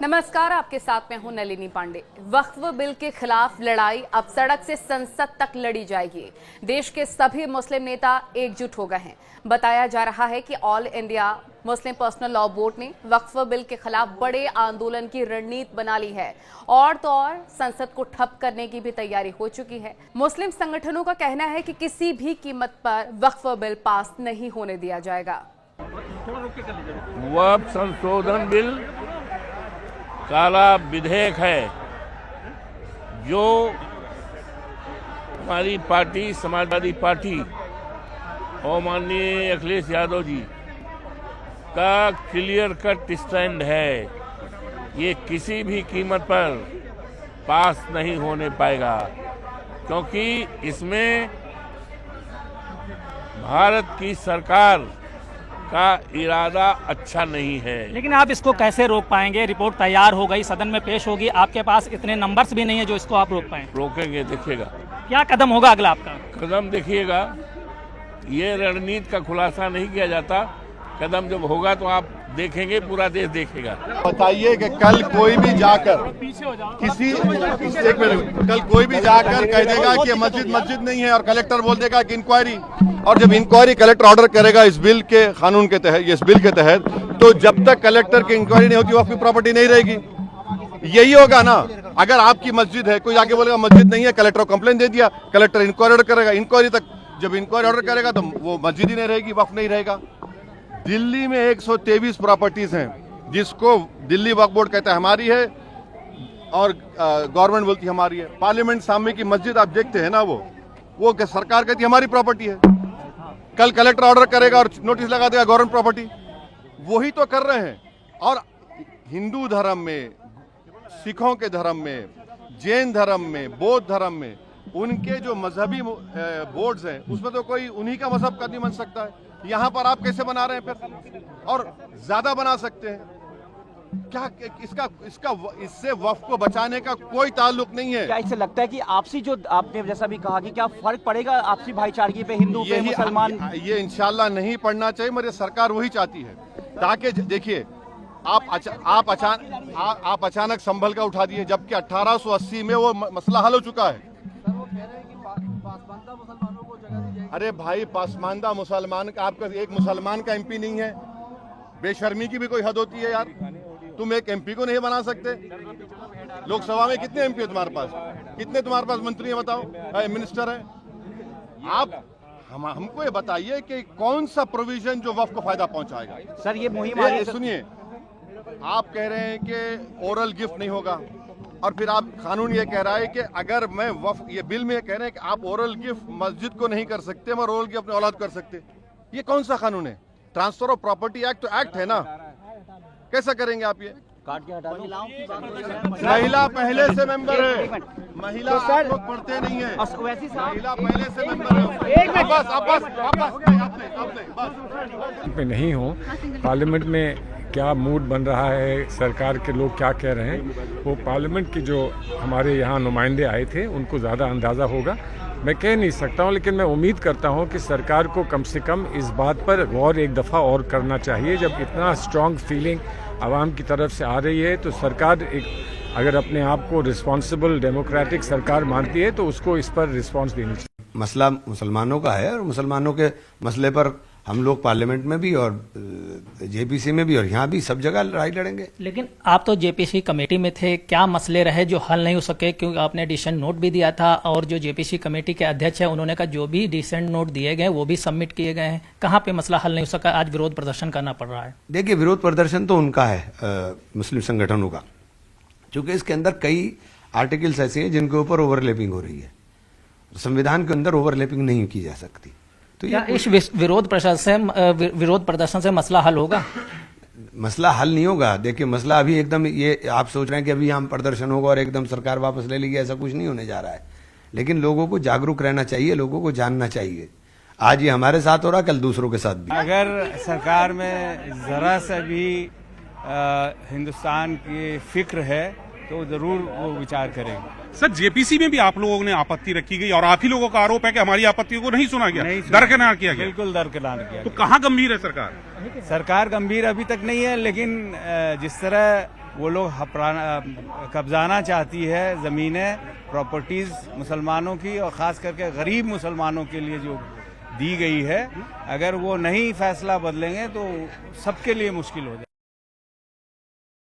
नमस्कार, आपके साथ में हूं नलिनी पांडे। वक्फ बिल के खिलाफ लड़ाई अब सड़क से संसद तक लड़ी जाएगी। देश के सभी मुस्लिम नेता एकजुट हो गए हैं। बताया जा रहा है कि all India Muslim personal law board ने वक्फ बिल के खिलाफ बड़े आंदोलन की रणनीति बना ली है और तो और संसद को ठप करने की भी तैयारी हो चुकी है। मुस्लिम संगठनों का कहना है कि किसी भी कीमत पर वक्फ बिल पास नहीं होने दिया जाएगा। वक्फ संशोधन बिल काला विधेयक है जो हमारी पार्टी समाजवादी पार्टी और माननीय अखिलेश यादव जी का क्लियर कट स्टैंड है। ये किसी भी कीमत पर पास नहीं होने पाएगा, क्योंकि इसमें भारत की सरकार का इरादा अच्छा नहीं है। लेकिन आप इसको कैसे रोक पाएंगे? रिपोर्ट तैयार हो गई, सदन में पेश होगी, आपके पास इतने नंबर्स भी नहीं है जो इसको आप रोक पाएं। रोकेंगे, देखिएगा क्या कदम होगा अगला आपका? कदम देखिएगा, ये रणनीति का खुलासा नहीं किया जाता। कदम जब होगा तो आप देखेंगे, पूरा देश देखेगा। बताइए कि कल कोई भी जाकर कल कोई भी जाकर कह देगा कि मस्जिद नहीं है और कलेक्टर बोल देगा कि इंक्वायरी, और जब इंक्वायरी कलेक्टर ऑर्डर करेगा इस बिल के कानून के तहत, इस बिल के तहत, तो जब तक कलेक्टर की इंक्वायरी नहीं होती वक्फ की प्रॉपर्टी नहीं रहेगी। यही होगा ना। अगर आपकी मस्जिद है, कोई आके बोलेगा मस्जिद नहीं है, कलेक्टर को कंप्लेंट दे दिया, कलेक्टर इंक्वायरी ऑर्डर करेगा, इंक्वायरी तक जब इंक्वायरी ऑर्डर करेगा तो वो मस्जिद ही नहीं रहेगी, वक्फ नहीं रहेगा। दिल्ली में 123 प्रॉपर्टीज हैं जिसको दिल्ली वक्फ बोर्ड कहता है हमारी है और गवर्नमेंट बोलती है हमारी है। पार्लियामेंट सामने की मस्जिद आप देखते हैं ना, वो सरकार कहती है हमारी प्रॉपर्टी है। कल कलेक्टर ऑर्डर करेगा और नोटिस लगा देगा गवर्नमेंट प्रॉपर्टी। वही तो कर रहे हैं। और हिंदू धर्म में, सिखों के धर्म में, जैन धर्म में, बौद्ध धर्म में उनके जो मजहबी बोर्ड्स हैं उसमें तो कोई उन्हीं का मजहब का नहीं बन सकता है। यहाँ पर आप कैसे बना रहे हैं फिर? और ज्यादा बना सकते हैं क्या? इससे वक्फ को बचाने का कोई ताल्लुक नहीं है। क्या इससे लगता है कि आपसी, जो आपने जैसा भी कहा, कि क्या फर्क पड़ेगा आपसी भाईचारगी पे, हिंदू पे, मुसलमान? ये इंशाल्लाह नहीं पड़ना चाहिए। मेरी सरकार वही चाहती है, ताकि देखिए आप अचानक संभल का उठा दिए, जबकि 1880 में वो मसला हल हो चुका है। अरे भाई, पासमानदा मुसलमान का, आपका एक मुसलमान का एमपी नहीं है? बेशर्मी की भी कोई हद होती है यार। तुम एक एमपी को नहीं बना सकते? लोकसभा में कितने एमपी है तुम्हारे पास? कितने तुम्हारे पास मंत्री है बताओ, मिनिस्टर है? आप हमको ये बताइए कि कौन सा प्रोविजन जो वक्फ को फायदा पहुंचाएगा। सर ये मुहिम, सुनिए, आप कह रहे हैं कि ओरल गिफ्ट नहीं होगा, और फिर आप कानून ये कह रहा है कि अगर मैं वक्फ, ये बिल में कह रहे हैं कि आप ओरल गिफ्ट मस्जिद को नहीं कर सकते मगर ओरल गिफ्ट अपने औलाद कर सकते। ये कौन सा कानून है? ट्रांसफर ऑफ प्रॉपर्टी एक्ट तो एक्ट है ना, कैसा करेंगे आप? ये काट के हटा दो। महिला पहले से मेंबर है, महिला तो आप लोग पढ़ते नहीं है, महिला पहले से मेंबर है। मैं नहीं हूँ पार्लियामेंट में। क्या मूड बन रहा है, सरकार के लोग क्या कह रहे हैं, वो पार्लियामेंट की जो हमारे यहाँ नुमाइंदे आए थे उनको ज़्यादा अंदाज़ा होगा। मैं कह नहीं सकता हूँ, लेकिन मैं उम्मीद करता हूँ कि सरकार को कम से कम इस बात पर गौर एक दफ़ा और करना चाहिए। जब इतना स्ट्रॉन्ग फीलिंग आवाम की तरफ से आ रही है तो सरकार अगर अपने आप को रिस्पॉन्सिबल डेमोक्रेटिक सरकार मानती है तो उसको इस पर रिस्पॉन्स देनी चाहिए। मसला मुसलमानों का है और मुसलमानों के मसले पर हम लोग पार्लियामेंट में भी और जेपीसी में भी और यहाँ भी सब जगह लड़ाई लड़ेंगे। लेकिन आप तो जेपीसी कमेटी में थे, क्या मसले रहे जो हल नहीं हो सके? क्योंकि आपने डिसेंट नोट भी दिया था और जो जेपीसी कमेटी के अध्यक्ष है उन्होंने कहा जो भी डिसेंट नोट दिए गए वो भी सबमिट किए गए हैं। कहाँ पे मसला हल नहीं हो सका, आज विरोध प्रदर्शन करना पड़ रहा है? देखिए, विरोध प्रदर्शन तो उनका है, मुस्लिम संगठनों का, क्योंकि इसके अंदर कई आर्टिकल्स ऐसे हैं जिनके ऊपर ओवरलैपिंग हो रही है। संविधान के अंदर ओवरलैपिंग नहीं की जा सकती। तो क्या इस विरोध प्रदर्शन से मसला हल होगा? मसला हल नहीं होगा। देखिए, मसला अभी एकदम, ये आप सोच रहे हैं कि अभी हम प्रदर्शन होगा और एकदम सरकार वापस ले लेगी, ऐसा कुछ नहीं होने जा रहा है। लेकिन लोगों को जागरूक रहना चाहिए, लोगों को जानना चाहिए। आज ये हमारे साथ हो रहा, कल दूसरों के साथ भी। अगर सरकार में जरा सा भी हिंदुस्तान की फिक्र है तो जरूर वो विचार करेंगे। सर जेपीसी में भी आप लोगों ने आपत्ति रखी गई और आप ही लोगों का आरोप है कि हमारी आपत्तियों को नहीं सुना गया, दरकिनार किया गया। बिल्कुल दरकिनार किया तो गया। कहाँ गंभीर है सरकार? सरकार गंभीर अभी तक नहीं है, लेकिन जिस तरह वो लोग कब्जाना चाहती है जमीनें, प्रॉपर्टीज मुसलमानों की, और खास करके गरीब मुसलमानों के लिए जो दी गई है, अगर वो नहीं फैसला बदलेंगे तो सबके लिए मुश्किल हो जाएगा।